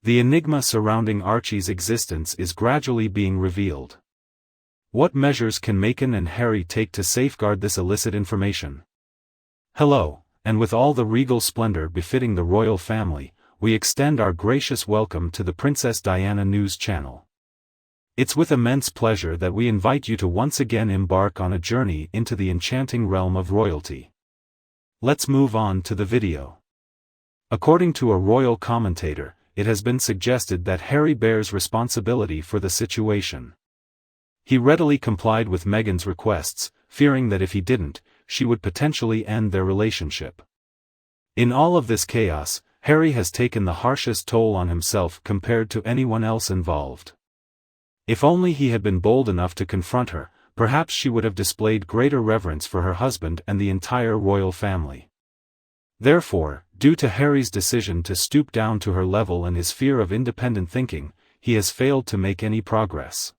The enigma surrounding Archie's existence is gradually being revealed. What measures can Meghan and Harry take to safeguard this illicit information? Hello, and with all the regal splendor befitting the royal family, we extend our gracious welcome to the Princess Diana News Channel. It's with immense pleasure that we invite you to once again embark on a journey into the enchanting realm of royalty. Let's move on to the video. According to a royal commentator, it has been suggested that Harry bears responsibility for the situation. He readily complied with Meghan's requests, fearing that if he didn't, she would potentially end their relationship. In all of this chaos, Harry has taken the harshest toll on himself compared to anyone else involved. If only he had been bold enough to confront her, perhaps she would have displayed greater reverence for her husband and the entire royal family. Therefore, due to Harry's decision to stoop down to her level and his fear of independent thinking, he has failed to make any progress.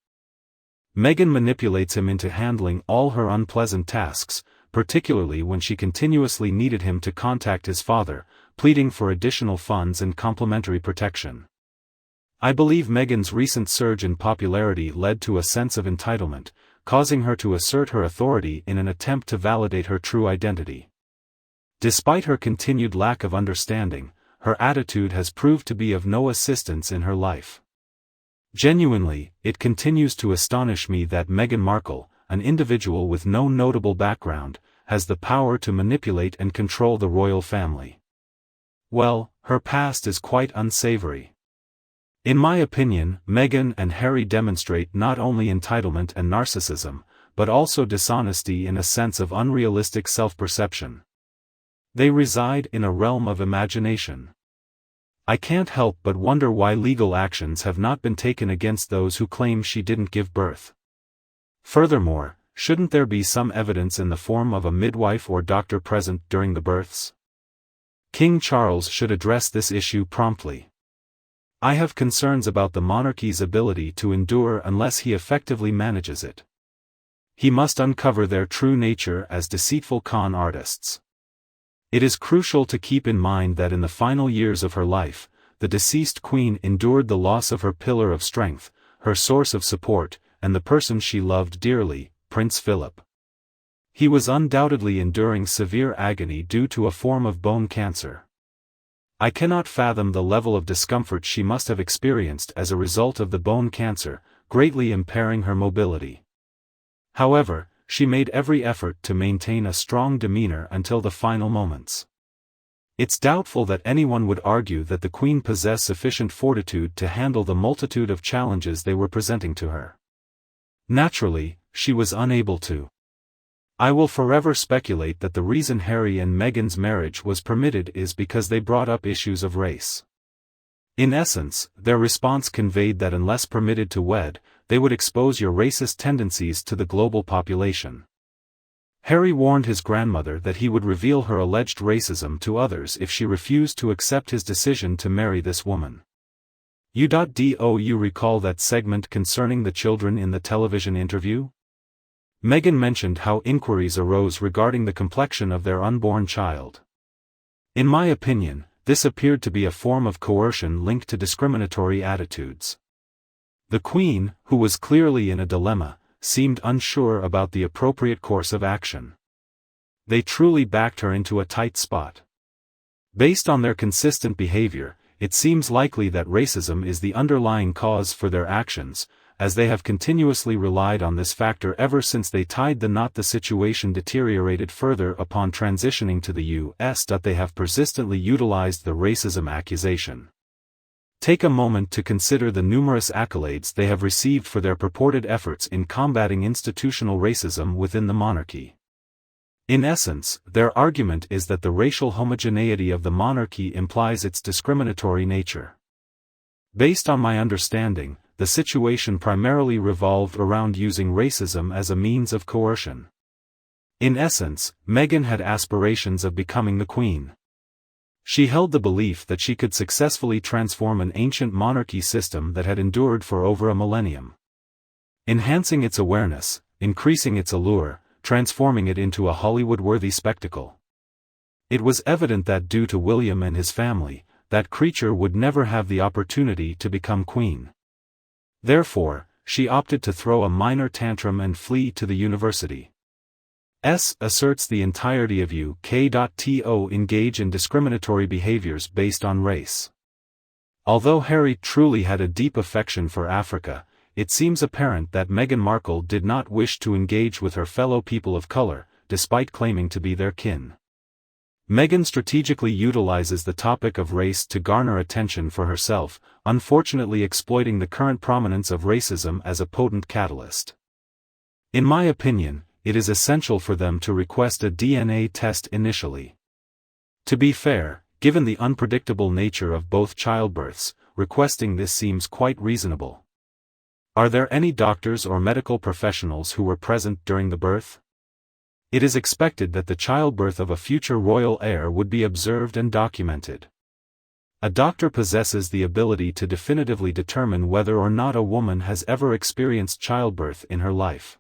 Meghan manipulates him into handling all her unpleasant tasks, particularly when she continuously needed him to contact his father, pleading for additional funds and complementary protection. I believe Meghan's recent surge in popularity led to a sense of entitlement, causing her to assert her authority in an attempt to validate her true identity. Despite her continued lack of understanding, her attitude has proved to be of no assistance in her life. Genuinely, it continues to astonish me that Meghan Markle, an individual with no notable background, has the power to manipulate and control the royal family. Well, her past is quite unsavory. In my opinion, Meghan and Harry demonstrate not only entitlement and narcissism, but also dishonesty in a sense of unrealistic self-perception. They reside in a realm of imagination. I can't help but wonder why legal actions have not been taken against those who claim she didn't give birth. Furthermore, shouldn't there be some evidence in the form of a midwife or doctor present during the births? King Charles should address this issue promptly. I have concerns about the monarchy's ability to endure unless he effectively manages it. He must uncover their true nature as deceitful con artists. It is crucial to keep in mind that in the final years of her life, the deceased queen endured the loss of her pillar of strength, her source of support, and the person she loved dearly, Prince Philip. He was undoubtedly enduring severe agony due to a form of bone cancer. I cannot fathom the level of discomfort she must have experienced as a result of the bone cancer, greatly impairing her mobility. However, she made every effort to maintain a strong demeanor until the final moments. It's doubtful that anyone would argue that the Queen possessed sufficient fortitude to handle the multitude of challenges they were presenting to her. Naturally, she was unable to. I will forever speculate that the reason Harry and Meghan's marriage was permitted is because they brought up issues of race. In essence, their response conveyed that unless permitted to wed, they would expose your racist tendencies to the global population. Harry warned his grandmother that he would reveal her alleged racism to others if she refused to accept his decision to marry this woman. Do you recall that segment concerning the children in the television interview? Meghan mentioned how inquiries arose regarding the complexion of their unborn child. In my opinion, this appeared to be a form of coercion linked to discriminatory attitudes. The Queen, who was clearly in a dilemma, seemed unsure about the appropriate course of action. They truly backed her into a tight spot. Based on their consistent behavior, it seems likely that racism is the underlying cause for their actions, as they have continuously relied on this factor ever since they tied the knot. The situation deteriorated further upon transitioning to the U.S. They have persistently utilized the racism accusation. Take a moment to consider the numerous accolades they have received for their purported efforts in combating institutional racism within the monarchy. In essence, their argument is that the racial homogeneity of the monarchy implies its discriminatory nature. Based on my understanding, the situation primarily revolved around using racism as a means of coercion. In essence, Meghan had aspirations of becoming the Queen. She held the belief that she could successfully transform an ancient monarchy system that had endured for over a millennium. Enhancing its awareness, increasing its allure, transforming it into a Hollywood-worthy spectacle. It was evident that due to William and his family, that creature would never have the opportunity to become queen. Therefore, she opted to throw a minor tantrum and flee to the university. Asserts the entirety of UK.to engage in discriminatory behaviors based on race. Although Harry truly had a deep affection for Africa, it seems apparent that Meghan Markle did not wish to engage with her fellow people of color, despite claiming to be their kin. Meghan strategically utilizes the topic of race to garner attention for herself, unfortunately exploiting the current prominence of racism as a potent catalyst. In my opinion, it is essential for them to request a DNA test initially. To be fair, given the unpredictable nature of both childbirths, requesting this seems quite reasonable. Are there any doctors or medical professionals who were present during the birth? It is expected that the childbirth of a future royal heir would be observed and documented. A doctor possesses the ability to definitively determine whether or not a woman has ever experienced childbirth in her life.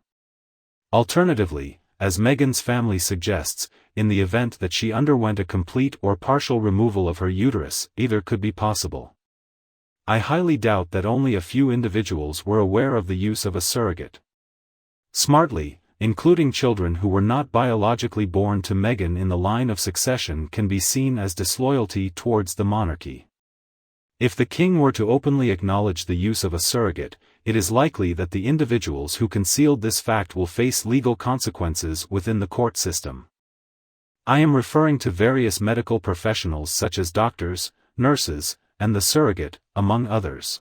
Alternatively, as Meghan's family suggests, in the event that she underwent a complete or partial removal of her uterus, either could be possible. I highly doubt that only a few individuals were aware of the use of a surrogate. Smartly, including children who were not biologically born to Meghan in the line of succession can be seen as disloyalty towards the monarchy. If the king were to openly acknowledge the use of a surrogate, it is likely that the individuals who concealed this fact will face legal consequences within the court system. I am referring to various medical professionals such as doctors, nurses, and the surrogate, among others.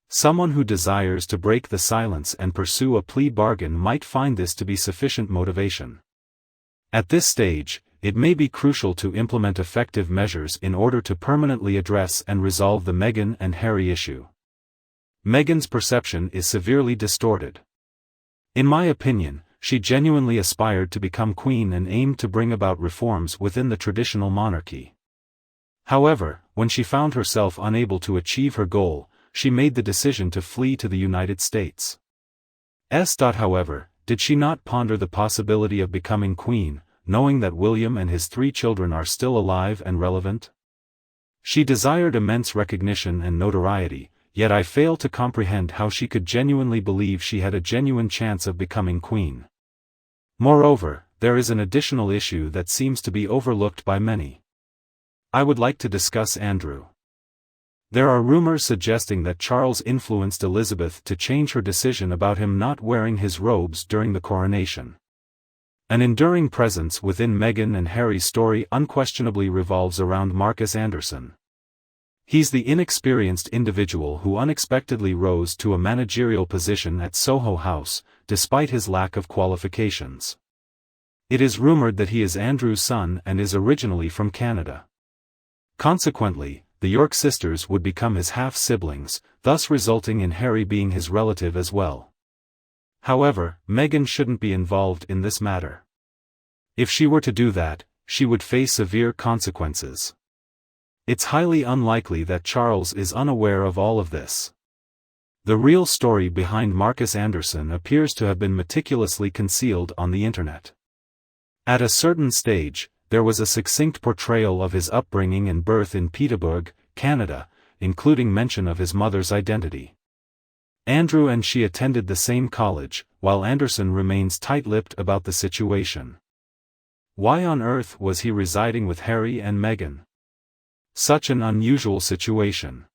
Someone who desires to break the silence and pursue a plea bargain might find this to be sufficient motivation. At this stage, it may be crucial to implement effective measures in order to permanently address and resolve the Meghan and Harry issue. Meghan's perception is severely distorted. In my opinion, she genuinely aspired to become queen and aimed to bring about reforms within the traditional monarchy. However, when she found herself unable to achieve her goal, she made the decision to flee to the United States. However, did she not ponder the possibility of becoming queen, knowing that William and his 3 children are still alive and relevant? She desired immense recognition and notoriety, yet I fail to comprehend how she could genuinely believe she had a genuine chance of becoming queen. Moreover, there is an additional issue that seems to be overlooked by many. I would like to discuss Andrew. There are rumors suggesting that Charles influenced Elizabeth to change her decision about him not wearing his robes during the coronation. An enduring presence within Meghan and Harry's story unquestionably revolves around Marcus Anderson. He's the inexperienced individual who unexpectedly rose to a managerial position at Soho House, despite his lack of qualifications. It is rumored that he is Andrew's son and is originally from Canada. Consequently, the York sisters would become his half-siblings, thus resulting in Harry being his relative as well. However, Meghan shouldn't be involved in this matter. If she were to do that, she would face severe consequences. It's highly unlikely that Charles is unaware of all of this. The real story behind Marcus Anderson appears to have been meticulously concealed on the internet. At a certain stage, there was a succinct portrayal of his upbringing and birth in Peterborough, Canada, including mention of his mother's identity. Andrew and she attended the same college, while Anderson remains tight-lipped about the situation. Why on earth was he residing with Harry and Meghan? Such an unusual situation.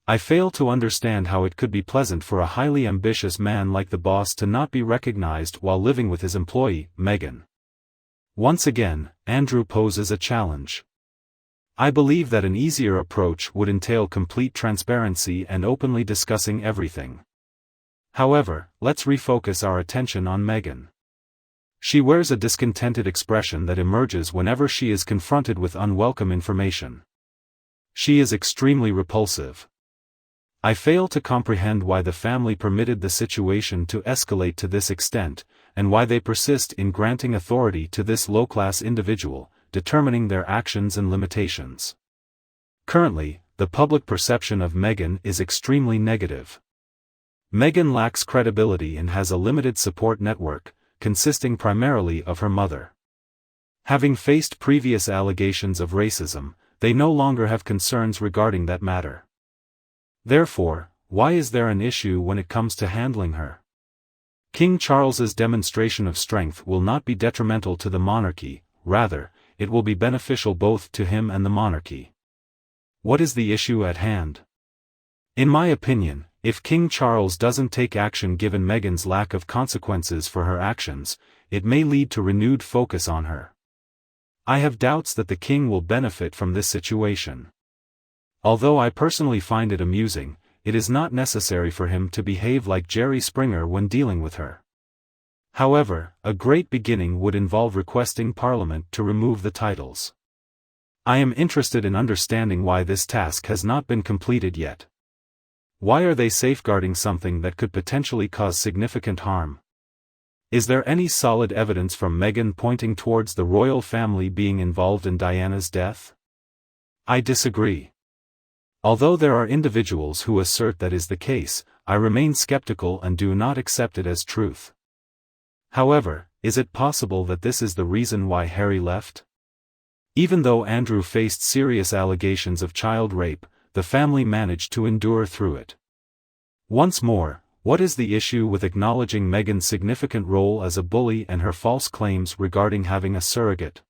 I fail to understand how it could be pleasant for a highly ambitious man like the boss to not be recognized while living with his employee, Meghan. Once again, Andrew poses a challenge. I believe that an easier approach would entail complete transparency and openly discussing everything. However, let's refocus our attention on Meghan. She wears a discontented expression that emerges whenever she is confronted with unwelcome information. She is extremely repulsive. I fail to comprehend why the family permitted the situation to escalate to this extent, and why they persist in granting authority to this low-class individual, determining their actions and limitations. Currently, the public perception of Meghan is extremely negative. Meghan lacks credibility and has a limited support network, consisting primarily of her mother. Having faced previous allegations of racism, they no longer have concerns regarding that matter. Therefore, why is there an issue when it comes to handling her? King Charles's demonstration of strength will not be detrimental to the monarchy, rather, it will be beneficial both to him and the monarchy. What is the issue at hand? In my opinion, if King Charles doesn't take action given Meghan's lack of consequences for her actions, it may lead to renewed focus on her. I have doubts that the king will benefit from this situation. Although I personally find it amusing, it is not necessary for him to behave like Jerry Springer when dealing with her. However, a great beginning would involve requesting Parliament to remove the titles. I am interested in understanding why this task has not been completed yet. Why are they safeguarding something that could potentially cause significant harm? Is there any solid evidence from Meghan pointing towards the royal family being involved in Diana's death? I disagree. Although there are individuals who assert that is the case, I remain skeptical and do not accept it as truth. However, is it possible that this is the reason why Harry left? Even though Andrew faced serious allegations of child rape, the family managed to endure through it. Once more, what is the issue with acknowledging Meghan's significant role as a bully and her false claims regarding having a surrogate?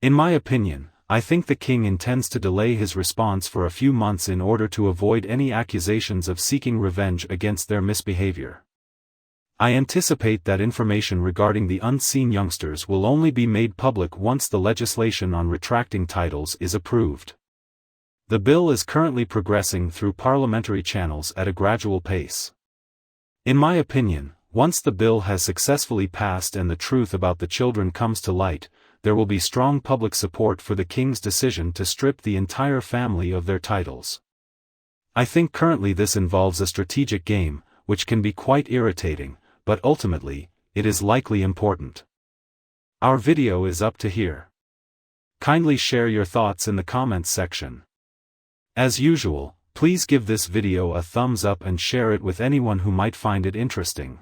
In my opinion, I think the king intends to delay his response for a few months in order to avoid any accusations of seeking revenge against their misbehavior. I anticipate that information regarding the unseen youngsters will only be made public once the legislation on retracting titles is approved. The bill is currently progressing through parliamentary channels at a gradual pace. In my opinion, once the bill has successfully passed and the truth about the children comes to light, there will be strong public support for the king's decision to strip the entire family of their titles. I think currently this involves a strategic game, which can be quite irritating, but ultimately, it is likely important. Our video is up to here. Kindly share your thoughts in the comments section. As usual, please give this video a thumbs up and share it with anyone who might find it interesting.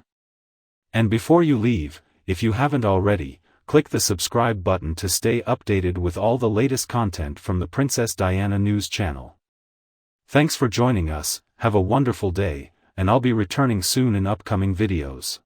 And before you leave, if you haven't already, click the subscribe button to stay updated with all the latest content from the Princess Diana News channel. Thanks for joining us, have a wonderful day, and I'll be returning soon in upcoming videos.